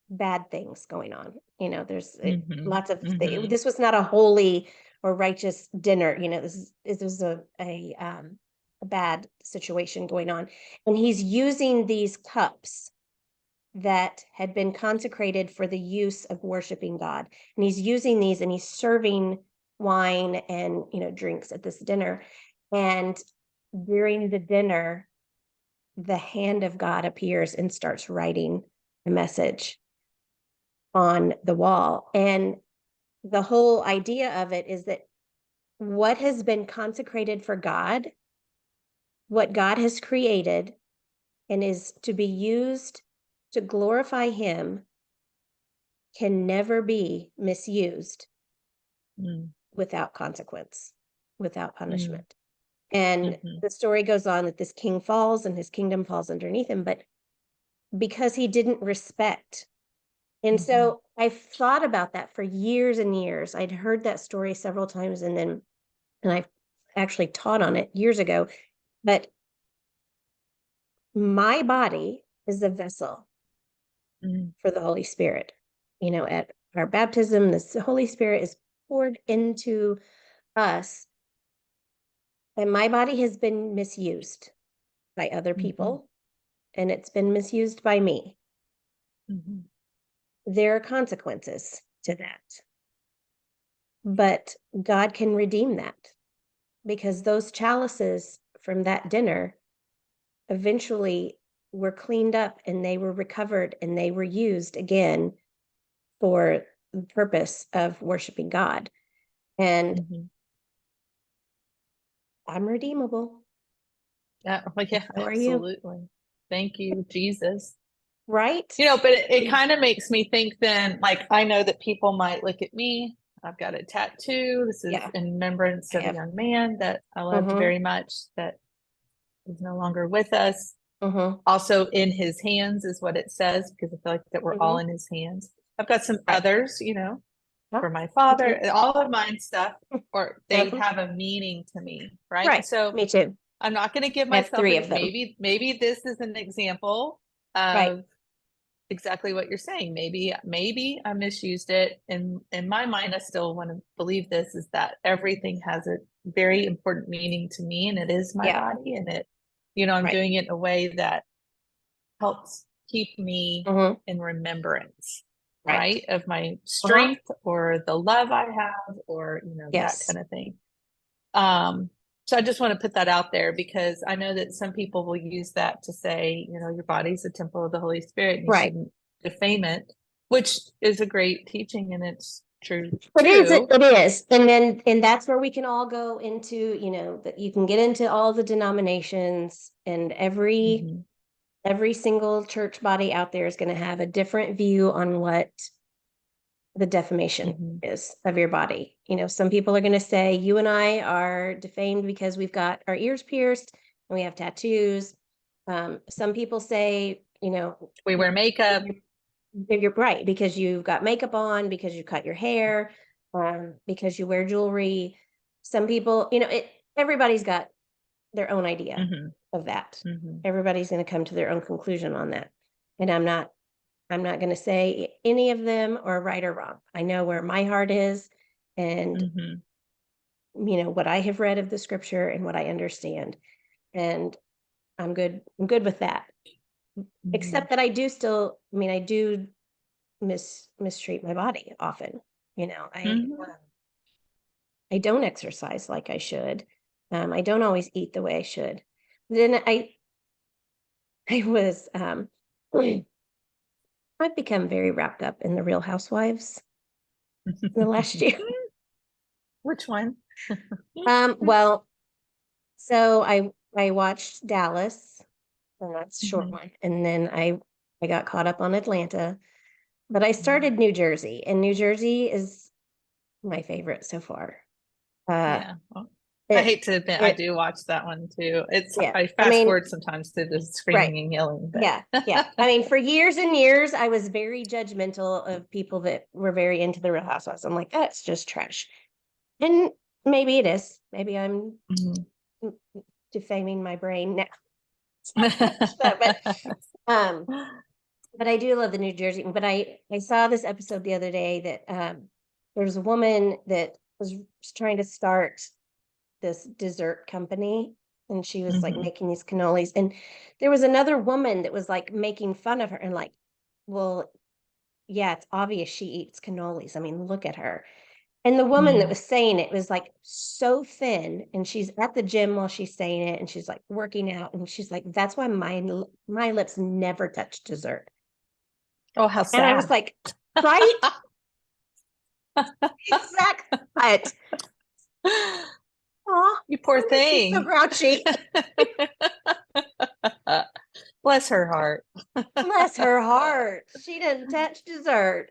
bad things going on. There's lots of this was not a holy or righteous dinner. This was a bad situation going on, and he's using these cups that had been consecrated for the use of worshiping God, and he's using these and he's serving wine and drinks at this dinner. And during the dinner, the hand of God appears and starts writing a message on the wall. And the whole idea of it is that what has been consecrated for God, what God has created and is to be used to glorify him, can never be misused without consequence, without punishment. And the story goes on that this king falls and his kingdom falls underneath him, but because he didn't respect. And so I've thought about that for years and years. I'd heard that story several times, and I've actually taught on it years ago. But my body is a vessel for the Holy Spirit. At our baptism, the Holy Spirit is poured into us. And my body has been misused by other people, and it's been misused by me. There are consequences to that. But God can redeem that, because those chalices from that dinner eventually were cleaned up and they were recovered and they were used again for the purpose of worshiping God. And I'm redeemable. Yeah, So are absolutely. you. Thank you, Jesus. Right? But it kind of makes me think then, like, I know that people might look at me. I've got a tattoo. This is in remembrance of a young man that I loved very much that is no longer with us. Also in his hands is what it says, because I feel like that we're all in his hands. I've got some others, for my father, all of mine stuff, or they have a meaning to me, right? Right. So me too. I'm not going to give I have myself 3 of them. maybe this is an example of exactly what you're saying. Maybe I misused it. In my mind, I still want to believe this, is that everything has a very important meaning to me, and it is my body, and it, I'm doing it in a way that helps keep me in remembrance, right, of my strength or the love I have, or that kind of thing. So I just want to put that out there because I know that some people will use that to say, your body's a temple of the Holy Spirit and you Right. shouldn't defame it, which is a great teaching and it's true It is, too. it is. And that's where we can all go into, that you can get into all the denominations, and every single church body out there is going to have a different view on what the defamation is of your body. Some people are going to say you and I are defamed because we've got our ears pierced and we have tattoos. Some people say, we wear makeup. You're right, because you've got makeup on, because you cut your hair, because you wear jewelry. Some people, everybody's got their own idea of that. Everybody's going to come to their own conclusion on that. And I'm not going to say any of them are right or wrong. I know where my heart is, and what I have read of the scripture and what I understand. And I'm good with that. Except that I do mistreat my body often. I don't exercise like I should. I don't always eat the way I should. Then I was I've become very wrapped up in the Real Housewives in the last year. Which one? Well, so I watched Dallas, and that's a short one, and then I got caught up on Atlanta, but I started New Jersey, and New Jersey is my favorite so far. Yeah. Well, I hate to admit, I do watch that one too. I fast forward sometimes to the screaming and yelling. But. Yeah. I mean, for years and years, I was very judgmental of people that were very into the Real Housewives. I'm like, that's just trash. And maybe it is. Maybe I'm defaming my brain now. But I do love the New Jersey. But I saw this episode the other day that there was a woman that was trying to start this dessert company, and she was like making these cannolis, and there was another woman that was like making fun of her and like, well, yeah, it's obvious she eats cannolis. I mean, look at her. And the woman that was saying it was like so thin, and she's at the gym while she's saying it, and she's like working out, and she's like, that's why my lips never touch dessert. Oh, how sad. And I was like, right? Exactly. But oh, you poor thing. She's so grouchy. Bless her heart. Bless her heart. She didn't touch dessert.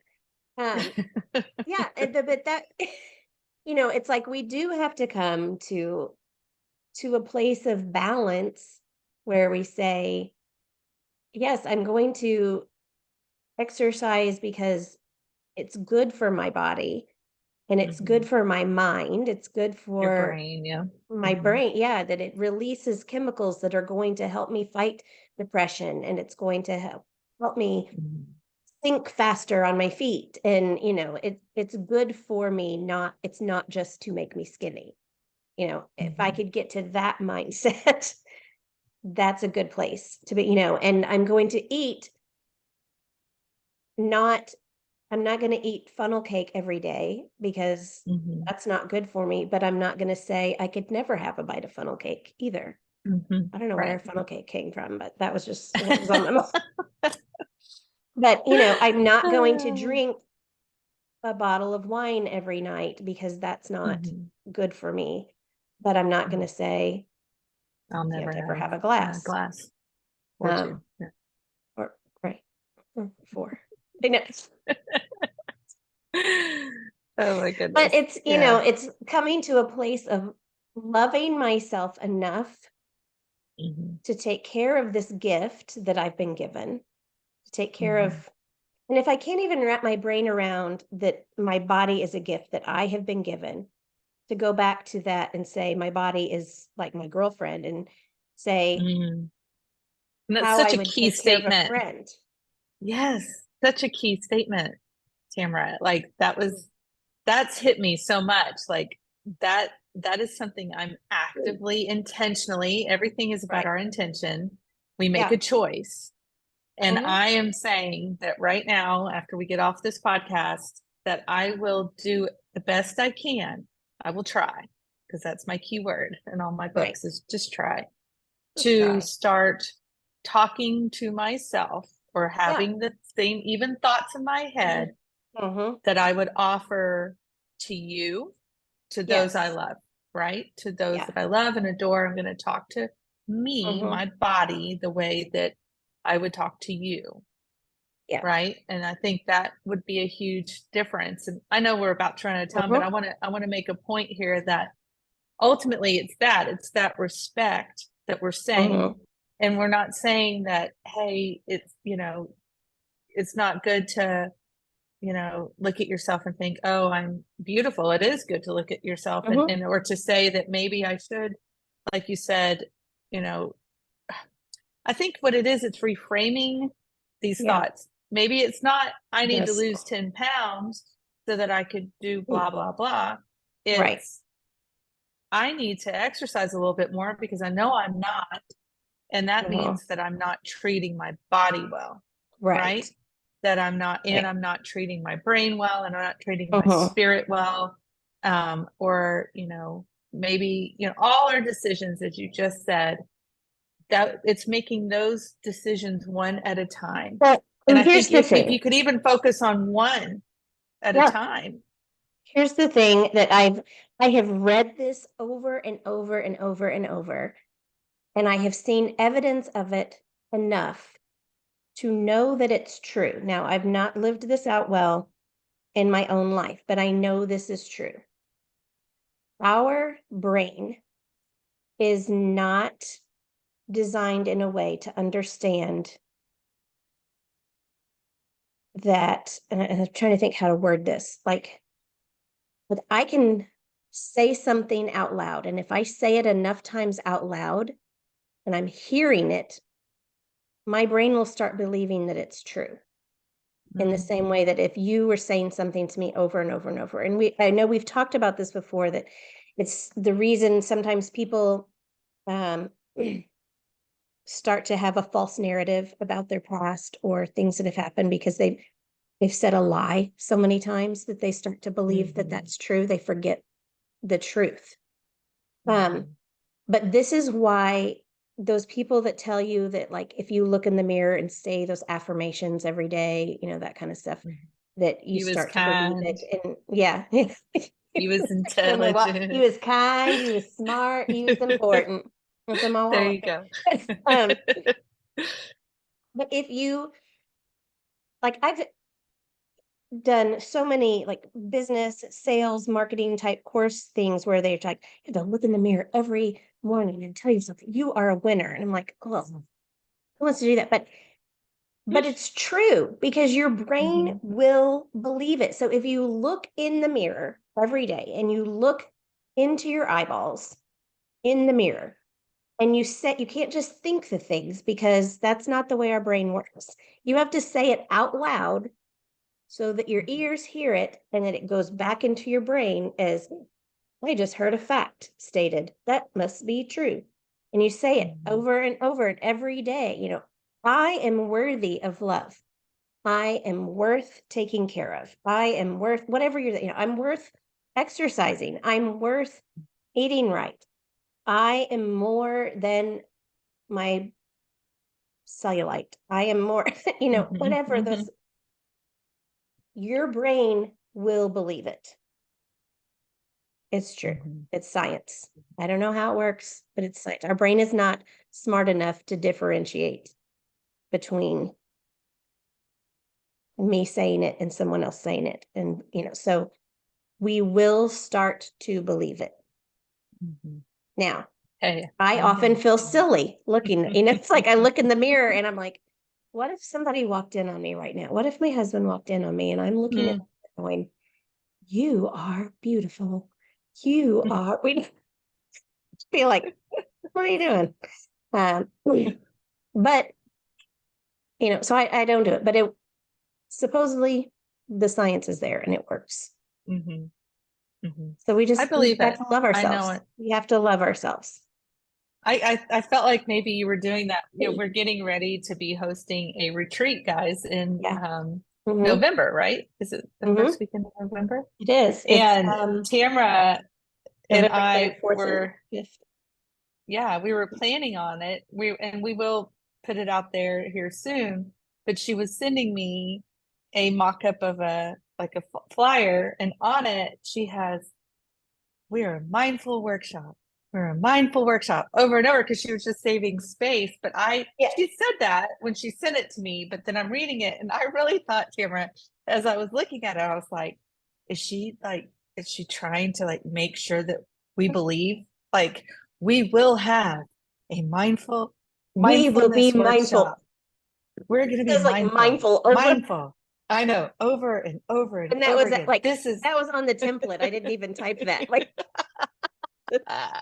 Yeah, but that, it's like we do have to come to a place of balance where we say, yes, I'm going to exercise because it's good for my body, and it's good for my mind. It's good for your brain, yeah. My brain, yeah, that it releases chemicals that are going to help me fight depression, and it's going to help me think faster on my feet. And it's good for me. It's not just to make me skinny. If I could get to that mindset, that's a good place to be. And I'm going to eat I'm not going to eat funnel cake every day because that's not good for me, but I'm not going to say I could never have a bite of funnel cake either. I don't know where funnel cake came from, but that was just what was on my mind. But, I'm not going to drink a bottle of wine every night because that's not good for me. But I'm not going to say I'll never have a glass. Or two. Yeah. Or right. 4. I know. Oh my goodness. But it's, it's coming to a place of loving myself enough to take care of this gift that I've been given, to take care of. And if I can't even wrap my brain around that my body is a gift that I have been given, to go back to that and say my body is like my girlfriend, and say and that's how such I a would key take care of a statement. friend. Yes, such a key statement, Tamara. Like that's hit me so much. Like that is something I'm actively, intentionally, everything is about our intention. We make a choice. And I am saying that right now, after we get off this podcast, that I will do the best I can. I will try because that's my keyword in all my Right. books, is just try Just to try. start talking to myself or Yeah. having the same even thoughts in my head Mm-hmm. that I would offer to you, to those I Yes. love, right? To those Yeah. that I love and adore. I'm going to talk to me, Mm-hmm. my body, the way that I would talk to you, Yeah. right? And I think that would be a huge difference. And I know we're about to run out of time, but Mm-hmm. I want to make a point here that ultimately it's that respect that we're saying. Mm-hmm. And we're not saying that, hey, it's, it's not good to, look at yourself and think, oh, I'm beautiful. It is good to look at yourself Mm-hmm. and or to say that maybe I should, like you said, you know, I think what it is, it's reframing these Yeah. thoughts. Maybe it's not, I need to Yes. lose 10 pounds so that I could do Mm. blah, blah, blah. Right. It's, I need to exercise a little bit more because I know I'm not. And that Mm-hmm. means that I'm not treating my body well, Right. right? That I'm not, and Right. I'm not treating my brain well, and I'm not treating my Mm-hmm. spirit well. Or, maybe, all our decisions, as you just said, that it's making those decisions one at a time. But And I here's think the if thing. you could even focus on one at a Yeah. time. Here's the thing that I have read this over and over and over and over, and I have seen evidence of it enough to know that it's true. Now, I've not lived this out well in my own life, but I know this is true. Our brain is not designed in a way to understand that, and I'm trying to think how to word this, like, but I can say something out loud, and if I say it enough times out loud and I'm hearing it, my brain will start believing that it's true. In the same way that if you were saying something to me over and over and over, and I know we've talked about this before, that it's the reason sometimes people um, start to have a false narrative about their past or things that have happened because they've said a lie so many times that they start to believe that Mm-hmm. that's true. They forget the truth. Mm-hmm. But this is why those people that tell you that, like, if you look in the mirror and say those affirmations every day, that kind of stuff, Mm-hmm. that you He was start to believe kind. it. And yeah, He was from my he intelligent. was kind, he was smart, he was important. It's in my There wallet. you go. um, but if you like, I've done so many like business, sales, marketing type course things where they're like, you have to look in the mirror every morning and tell yourself you are a winner. And I'm like, oh, who wants to do that? But it's true because your brain Mhm. will believe it. So if you look in the mirror every day and you look into your eyeballs in the mirror and you can't just think the things because that's not the way our brain works. You have to say it out loud so that your ears hear it and then it goes back into your brain as, I just heard a fact stated. That must be true. And you say it Mhm. over and over and every day, I am worthy of love. I am worth taking care of. I am worth whatever I'm worth exercising. I'm worth eating right. I am more than my cellulite. I am more, Mhm. whatever Mhm. those, your brain will believe it. It's true. Mhm. It's science. I don't know how it works, but it's science. Our brain is not smart enough to differentiate between me saying it and someone else saying it. And, so we will start to believe it. Mhm. Now, Hey, I often amen. feel silly looking, it's like I look in the mirror and I'm like, what if somebody walked in on me right now? What if my husband walked in on me and I'm looking at Mm. going, you are beautiful. You are, we feel like, what are you doing? Um, but, so I don't do it, but supposedly the science is there and it works. Mhm. Mhm. So I we've believe got it. to love I know ourselves. it. We have to love ourselves. I felt like maybe you were doing that. We're getting ready to be hosting a retreat, guys, in Yeah. Mm-hmm. November, right? Is it the Mm-hmm. first weekend of November? It is. It's And Tamara and November I 3rd, 4th, and were, 5th. yeah, we were planning on it. We will put it out there here soon. But she was sending me a mock-up of a like a flyer, and on it she has, "We're a mindful workshop. We're a mindful workshop," over and over, because she was just saving space. But Yeah. she said that when she sent it to me, but then I'm reading it and I really thought, Tamara, as I was looking at it, I was like, is she trying to like make sure that we believe like we will have a We will be mindfulness mindful. workshop. We're going to be It's like mindful, mindful over. mindful. I know, over and over and And that over was again. like, This is that was on the template. I didn't even type that. Like, and I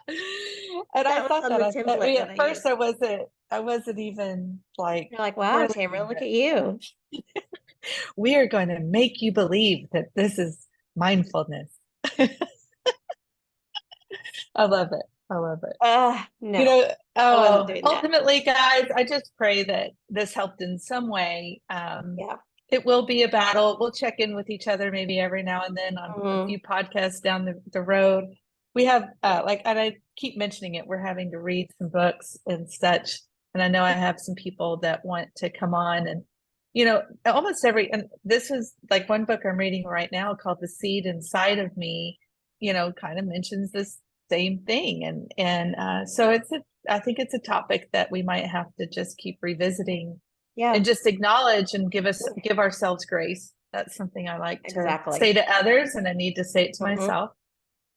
that was thought on that the I template mean, that at I first used. I wasn't even like You're like, wow, Tamara, believing look it. at you. We are going to make you believe that this is mindfulness. I love it. I love it. You No, know, I wasn't oh, doing that. ultimately, guys, I just pray that this helped in some way. Yeah. It will be a battle. We'll check in with each other maybe every now and then on a Mhm. few podcasts down the road. We have like, and I keep mentioning it, we're having to read some books and such. And I know I have some people that want to come on, and almost and this is like one book I'm reading right now called The Seed Inside of Me, kind of mentions this same thing. And so I think it's a topic that we might have to just keep revisiting Yeah, and just acknowledge and give ourselves grace. That's something I like to say exactly. to others, and I need to say it to Hmm. myself,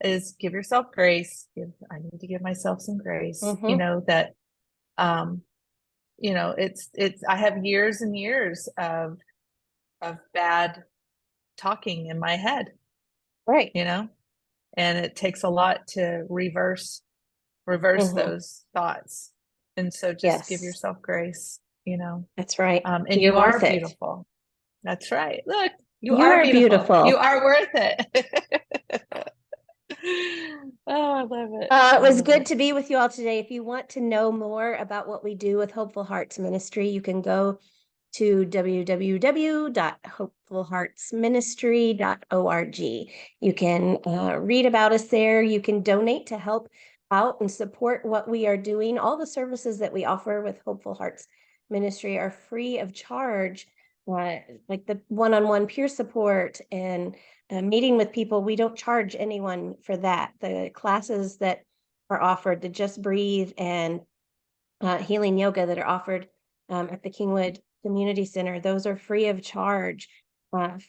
is give yourself grace. I need to give myself some grace, Hmm. that um it's I have years and years of bad talking in my head, Right. and it takes a lot to reverse Hmm. those thoughts. And so just give Yes, yourself grace. that's right. And You're you are worth it. beautiful. That's right. Look, you You are are beautiful. You beautiful. are worth it. Oh, I love it. It I was love good it. to be with you all today. If you want to know more about what we do with Hopeful Hearts Ministry, you can go to www.hopefulheartsministry.org. You can read about us there. You can donate to help out and support what we are doing. All the services that we offer with Hopeful Hearts Ministry are free of charge, like the one-on-one peer support and meeting with people. We don't charge anyone for that. The classes that are offered, the Just Breathe and healing yoga that are offered at the Kingwood Community Center, those are free of charge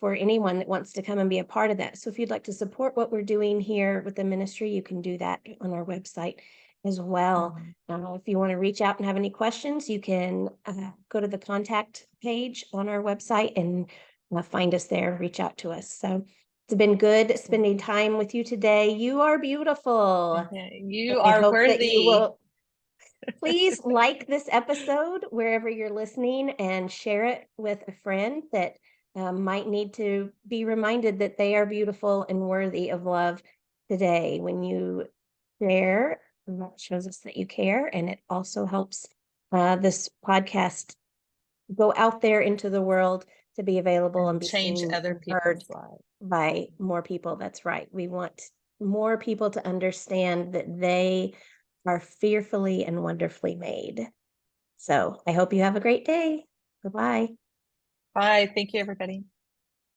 for anyone that wants to come and be a part of that. So if you'd like to support what we're doing here with the ministry, you can do that on our website as well. If you want to reach out and have any questions, you can go to the contact page on our website and find us there, reach out to us. So it's been good spending time with you today. You are beautiful. You I are hope that you worthy. will please like this episode wherever you're listening and share it with a friend that might need to be reminded that they are beautiful and worthy of love today. When you share, that shows us that you care, and it also helps this podcast go out there into the world to be available and And be change seen other and heard people's lives. by more people. That's right. We want more people to understand that they are fearfully and wonderfully made. So I hope you have a great day. Bye-bye. Bye. Thank you, everybody.